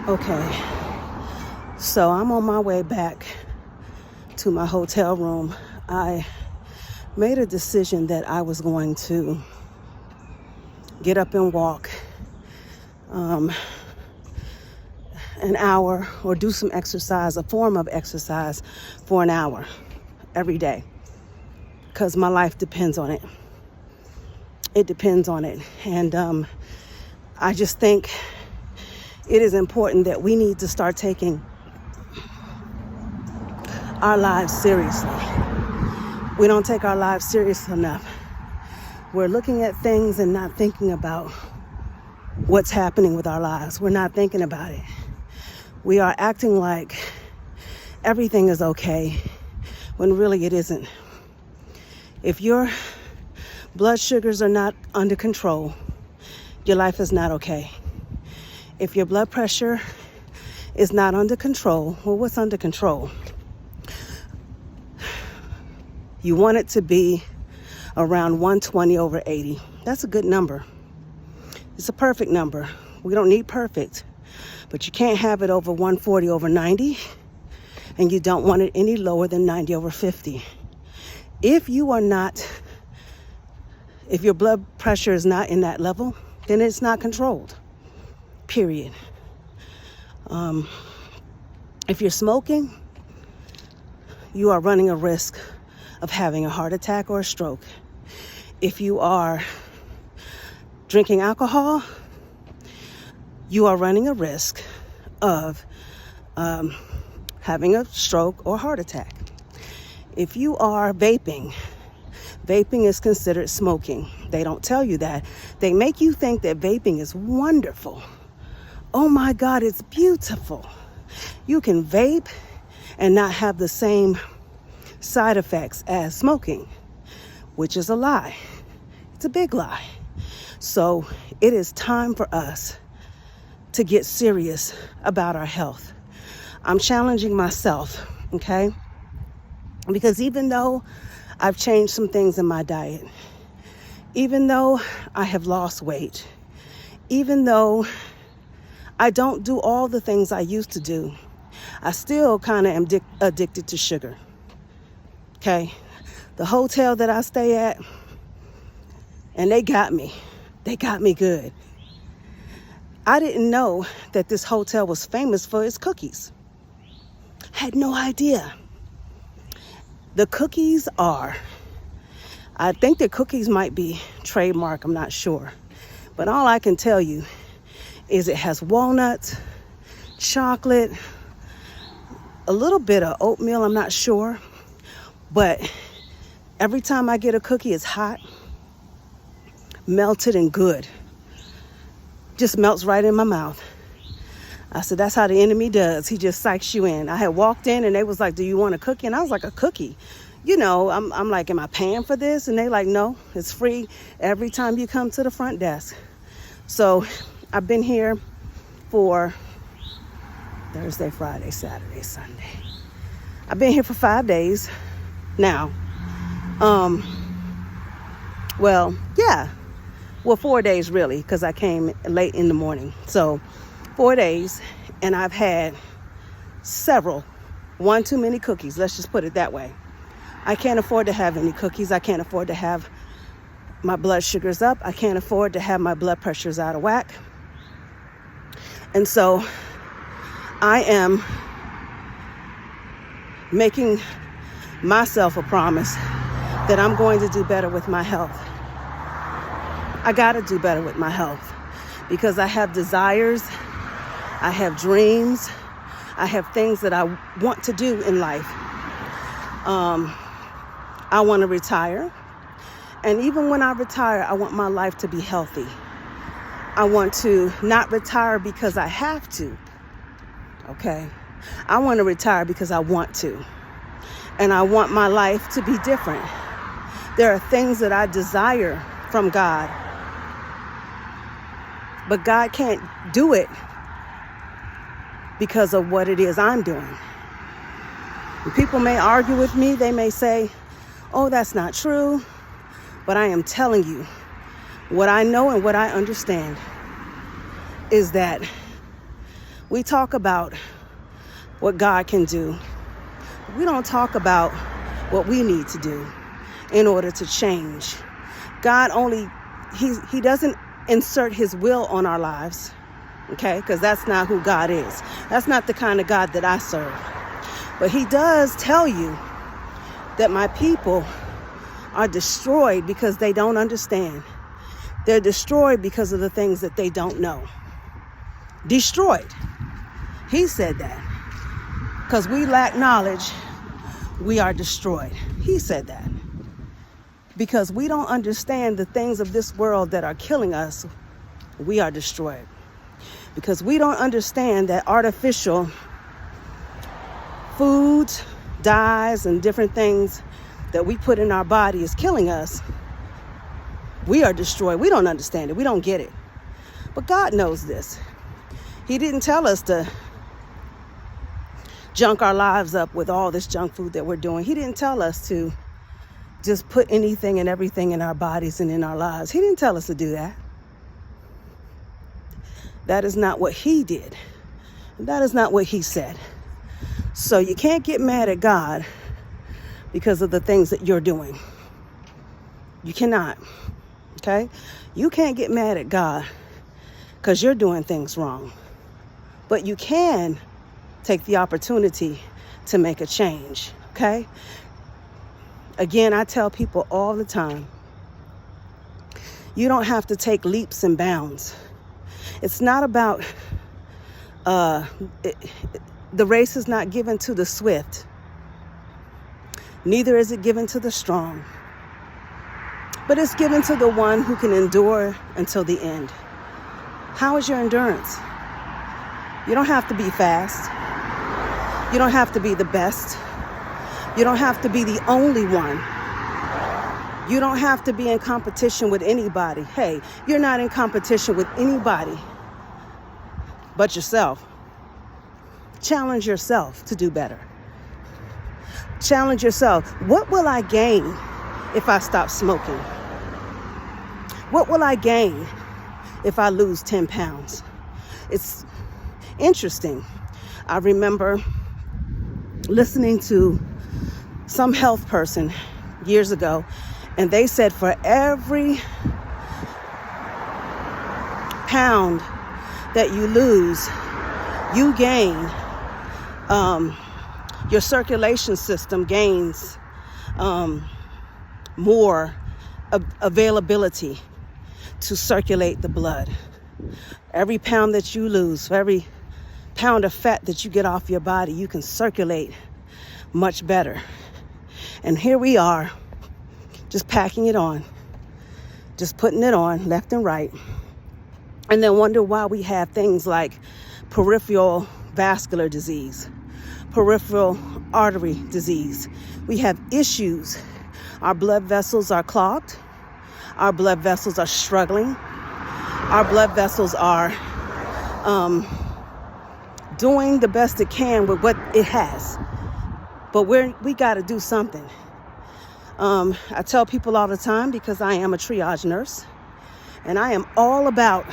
Okay, so I'm on my way back to my hotel room. I made a decision that I was going to get up and walk an hour or do some exercise, a form of exercise for an hour every day, because my life depends on it. It depends on it. And I just think it is important that we need to start taking our lives seriously. We don't take our lives serious enough. We're looking at things and not thinking about what's happening with our lives. We're not thinking about it. We are acting like everything is okay when really it isn't. If your blood sugars are not under control, your life is not okay. If your blood pressure is not under control, well, what's under control? You want it to be around 120/80. That's a good number. It's a perfect number. We don't need perfect, but you can't have it over 140/90, and you don't want it any lower than 90/50. If your blood pressure is not in that level, then it's not controlled, period. If you're smoking, you are running a risk of having a heart attack or a stroke. If you are drinking alcohol, you are running a risk of having a stroke or heart attack. If you are vaping is considered smoking. They don't tell you that. They make you think that vaping is wonderful. Oh my God, it's beautiful. You can vape and not have the same side effects as smoking, which is a lie. It's a big lie. So it is time for us to get serious about our health. I'm challenging myself, okay? Because even though I've changed some things in my diet, even though I have lost weight, even though I don't do all the things I used to do, I still kind of am addicted to sugar. Okay, the hotel that I stay at, and they got me good. I didn't know that this hotel was famous for its cookies. Had no idea. The cookies I think the cookies might be trademark, I'm not sure. But all I can tell you is it has walnuts, chocolate, a little bit of oatmeal, I'm not sure. But every time I get a cookie, it's hot, melted and good. Just melts right in my mouth. I said, that's how the enemy does. He just psychs you in. I had walked in and they was like, do you want a cookie? And I was like, a cookie? You know, I'm like, am I paying for this? And they like, no, it's free every time you come to the front desk. So I've been here for Thursday, Friday, Saturday, Sunday. I've been here for 5 days. Now, 4 days really, because I came late in the morning. So 4 days, and I've had one too many cookies. Let's just put it that way. I can't afford to have any cookies. I can't afford to have my blood sugars up. I can't afford to have my blood pressures out of whack. And so I am making myself a promise that I'm going to do better with my health. I got to do better with my health because I have desires, I have dreams, I have things that I want to do in life. I want to retire, and even when I retire, I want my life to be healthy. I want to not retire because I have to, okay? I want to retire because I want to. And I want my life to be different. There are things that I desire from God, but God can't do it because of what it is I'm doing. And people may argue with me. They may say, oh, that's not true. But I am telling you, what I know and what I understand is that We talk about what God can do. We don't talk about what we need to do in order to change. God he doesn't insert his will on our lives, okay? Because that's not who God is. That's not the kind of God that I serve. But he does tell you that my people are destroyed because they don't understand. They're destroyed because of the things that they don't know. Destroyed. He said that. Because we lack knowledge, we are destroyed. He said that. Because we don't understand the things of this world that are killing us, we are destroyed. Because we don't understand that artificial foods, dyes, and different things that we put in our body is killing us, we are destroyed. We don't understand it. We don't get it. But God knows this. He didn't tell us to junk our lives up with all this junk food that we're doing. He didn't tell us to just put anything and everything in our bodies and in our lives. He didn't tell us to do that. That is not what he did. That is not what he said. So you can't get mad at God because of the things that you're doing. You cannot. Okay? You can't get mad at God because you're doing things wrong. But you can take the opportunity to make a change. Okay? Again, I tell people all the time, you don't have to take leaps and bounds. It's not about, the race is not given to the swift. Neither is it given to the strong. But it's given to the one who can endure until the end. How is your endurance? You don't have to be fast. You don't have to be the best. You don't have to be the only one. You don't have to be in competition with anybody. Hey, you're not in competition with anybody but yourself. Challenge yourself to do better. Challenge yourself. What will I gain if I stop smoking? What will I gain if I lose 10 pounds? It's interesting. I remember listening to some health person years ago, and they said for every pound that you lose, you gain, your circulation system gains more availability to circulate the blood. Every pound that you lose, for every pound of fat that you get off your body, you can circulate much better. And here we are, just packing it on, just putting it on left and right, and then wonder why we have things like peripheral vascular disease, peripheral artery disease. We have issues. Our blood vessels are clogged. Our blood vessels are struggling. Our blood vessels are doing the best it can with what it has. But we got to do something. I tell people all the time, because I am a triage nurse, and I am all about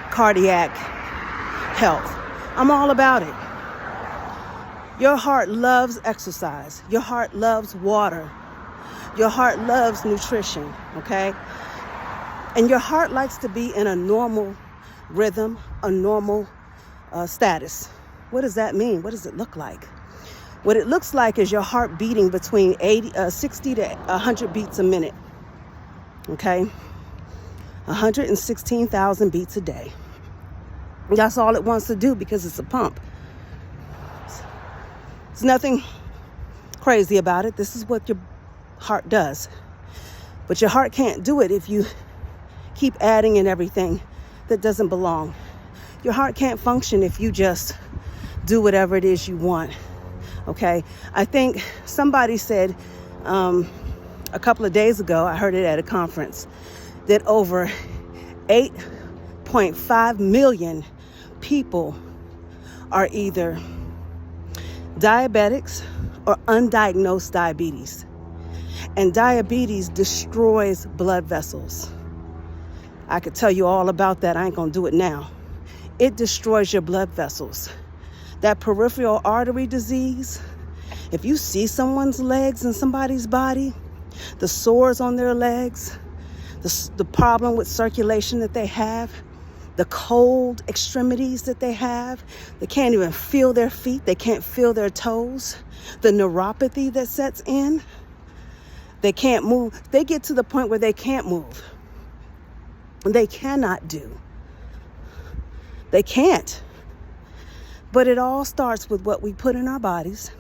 cardiac health. I'm all about it. Your heart loves exercise. Your heart loves water. Your heart loves nutrition, okay? And your heart likes to be in a normal rhythm, a normal status. What does that mean? What does it look like? What it looks like is your heart beating between 60 to 100 beats a minute, okay? 116,000 beats a day. That's all it wants to do because it's a pump. There's nothing crazy about it. This is what your heart does. But your heart can't do it if you keep adding in everything that doesn't belong. Your heart can't function if you just do whatever it is you want. Okay? I think somebody said a couple of days ago, I heard it at a conference, that over 8.5 million people are either diabetics or undiagnosed diabetes. And diabetes destroys blood vessels. I could tell you all about that. I ain't gonna do it now. It destroys your blood vessels. That peripheral artery disease, if you see someone's legs in somebody's body, the sores on their legs, the problem with circulation that they have, the cold extremities that they have, they can't even feel their feet, they can't feel their toes, the neuropathy that sets in, they can't move. They get to the point where they can't move. They cannot do. They can't. But it all starts with what we put in our bodies.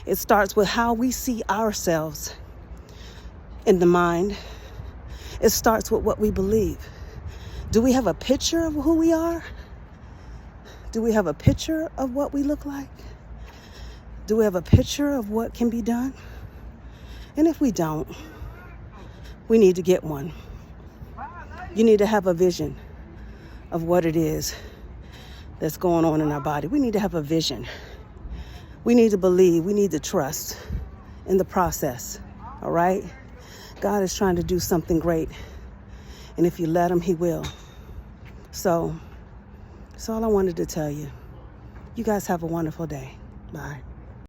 It starts with how we see ourselves in the mind. It starts with what we believe. Do we have a picture of who we are? Do we have a picture of what we look like? Do we have a picture of what can be done? And if we don't, we need to get one. You need to have a vision of what it is that's going on in our body. We need to have a vision. We need to believe. We need to trust in the process. All right? God is trying to do something great. And if you let him, he will. So that's all I wanted to tell you. You guys have a wonderful day. Bye.